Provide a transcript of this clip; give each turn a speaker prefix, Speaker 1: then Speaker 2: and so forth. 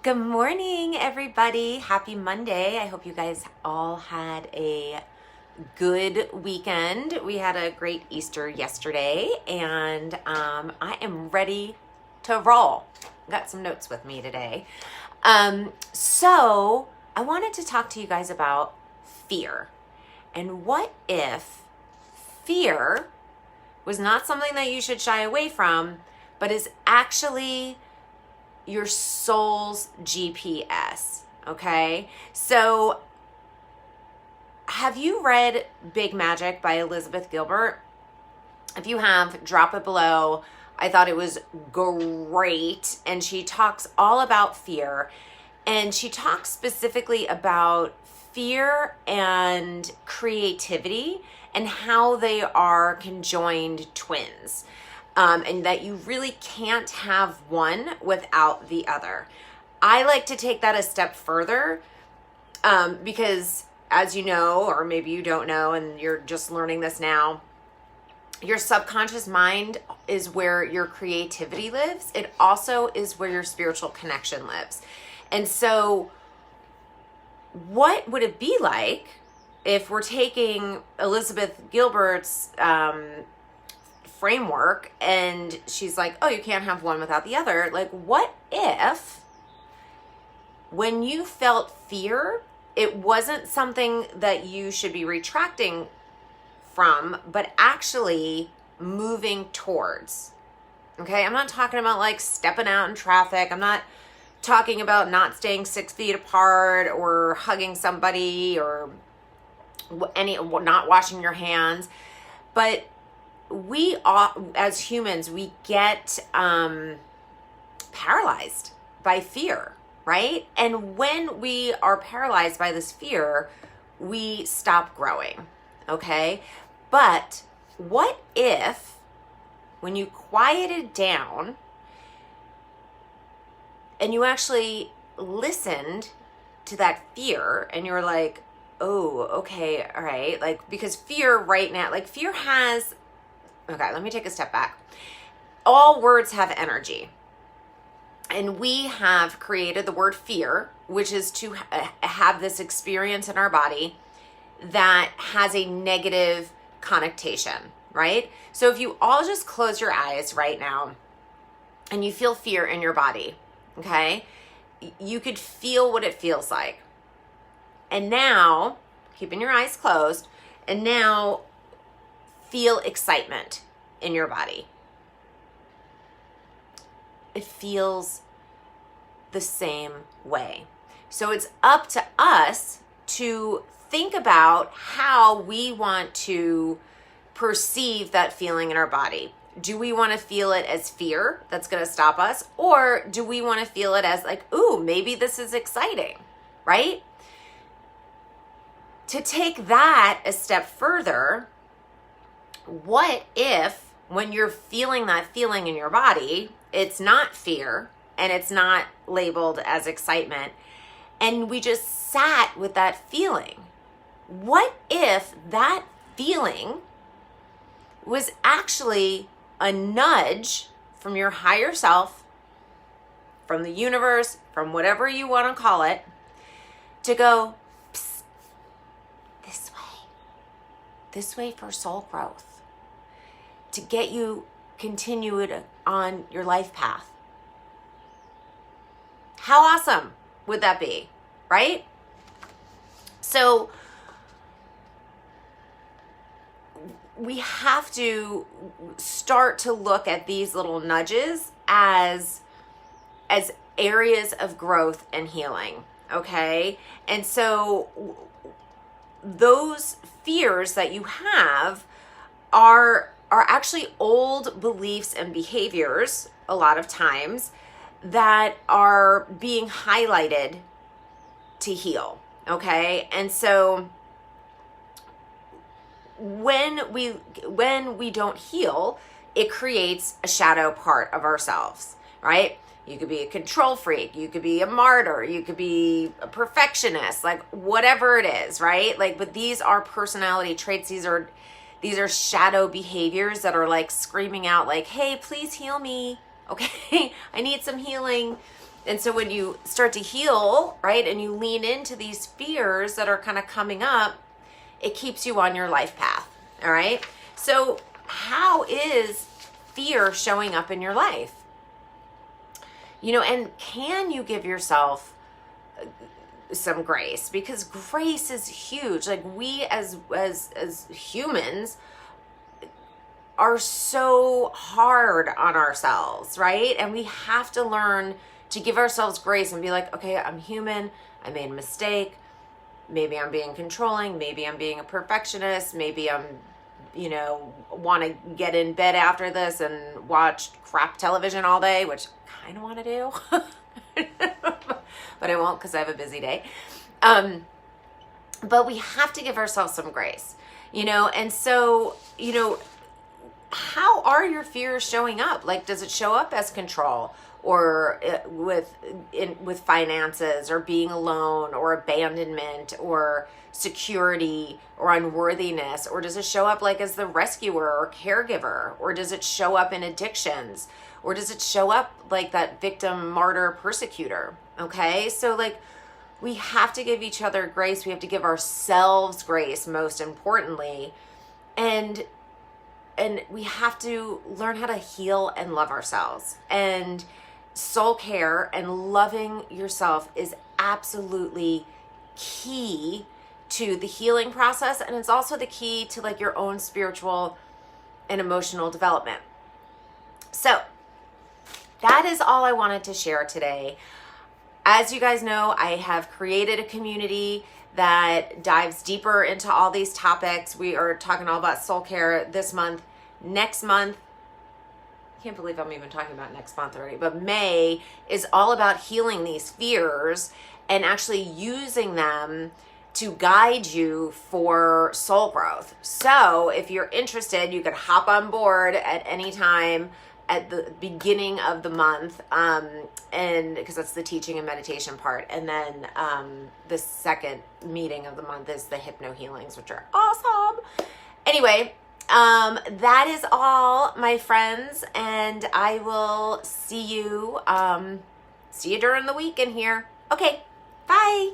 Speaker 1: Good morning, everybody. Happy Monday. I hope you guys all had a good weekend. We had a great Easter yesterday, and I am ready to roll. Got some notes with me today. So I wanted to talk to you guys about fear. And what if fear was not something that you should shy away from, but is actually your soul's GPS, okay? So have you read Big Magic by Elizabeth Gilbert? If you have, drop it below. I thought it was great. And she talks all about fear. And she talks specifically about fear and creativity and how they are conjoined twins. And that you really can't have one without the other. I like to take that a step further because, as you know, or maybe you don't know and you're just learning this now, your subconscious mind is where your creativity lives. It also is where your spiritual connection lives. And so what would it be like if we're taking Elizabeth Gilbert's framework and she's like, oh, you can't have one without the other? Like, what if when you felt fear, it wasn't something that you should be retracting from, but actually moving towards? Okay, I'm not talking about like stepping out in traffic. I'm not talking about not staying 6 feet apart or hugging somebody or not washing your hands. But we all, as humans, we get paralyzed by fear, right? And when we are paralyzed by this fear, we stop growing, okay? But what if when you quieted down and you actually listened to that fear and you were like, oh, okay, all right. Like, because fear right now, like fear has, okay, let me take a step back. All words have energy. And we have created the word fear, which is to have this experience in our body that has a negative connotation, right? So if you all just close your eyes right now and you feel fear in your body, okay, you could feel what it feels like. And now, keeping your eyes closed, and now feel excitement in your body. It feels the same way. So it's up to us to think about how we want to perceive that feeling in our body. Do we want to feel it as fear that's going to stop us? Or do we want to feel it as like, ooh, maybe this is exciting, right? To take that a step further, what if when you're feeling that feeling in your body, it's not fear and it's not labeled as excitement, and we just sat with that feeling? What if that feeling was actually a nudge from your higher self, from the universe, from whatever you want to call it, to go, psst, this way for soul growth, to get you continued on your life path? How awesome would that be, right? So we have to start to look at these little nudges as areas of growth and healing, okay? And so those fears that you have are actually old beliefs and behaviors a lot of times that are being highlighted to heal, okay? And so when we don't heal, it creates a shadow part of ourselves, right? You could be a control freak, you could be a martyr, you could be a perfectionist, like whatever it is, right? Like, but these are personality traits. These are shadow behaviors that are like screaming out like, hey, please heal me. Okay, I need some healing. And so when you start to heal, right, and you lean into these fears that are kind of coming up, it keeps you on your life path. All right. So how is fear showing up in your life? And can you give yourself some grace? Because grace is huge. Like, we as humans are so hard on ourselves, right? And we have to learn to give ourselves grace and be like, okay, I'm human. I made a mistake. Maybe I'm being controlling. Maybe I'm being a perfectionist. Maybe I'm, want to get in bed after this and watch crap television all day, which I kind of want to do, but I won't because I have a busy day. But we have to give ourselves some grace, and so, how are your fears showing up? Like, does it show up as control, or with finances, or being alone, or abandonment, or security, or unworthiness? Or does it show up like as the rescuer or caregiver? Or does it show up in addictions? Or does it show up like that victim, martyr, persecutor? Okay, so like, we have to give each other grace. We have to give ourselves grace, most importantly, and we have to learn how to heal and love ourselves. And soul care and loving yourself is absolutely key to the healing process. And it's also the key to like your own spiritual and emotional development. So that is all I wanted to share today. As you guys know, I have created a community that dives deeper into all these topics. We are talking all about soul care this month. Next month, I can't believe I'm even talking about next month already, but May is all about healing these fears and actually using them to guide you for soul growth. So if you're interested, you can hop on board at any time at the beginning of the month, and because that's the teaching and meditation part. And then the second meeting of the month is the hypno healings, which are awesome. Anyway, that is all, my friends, and I will see you during the week in here. Okay, bye.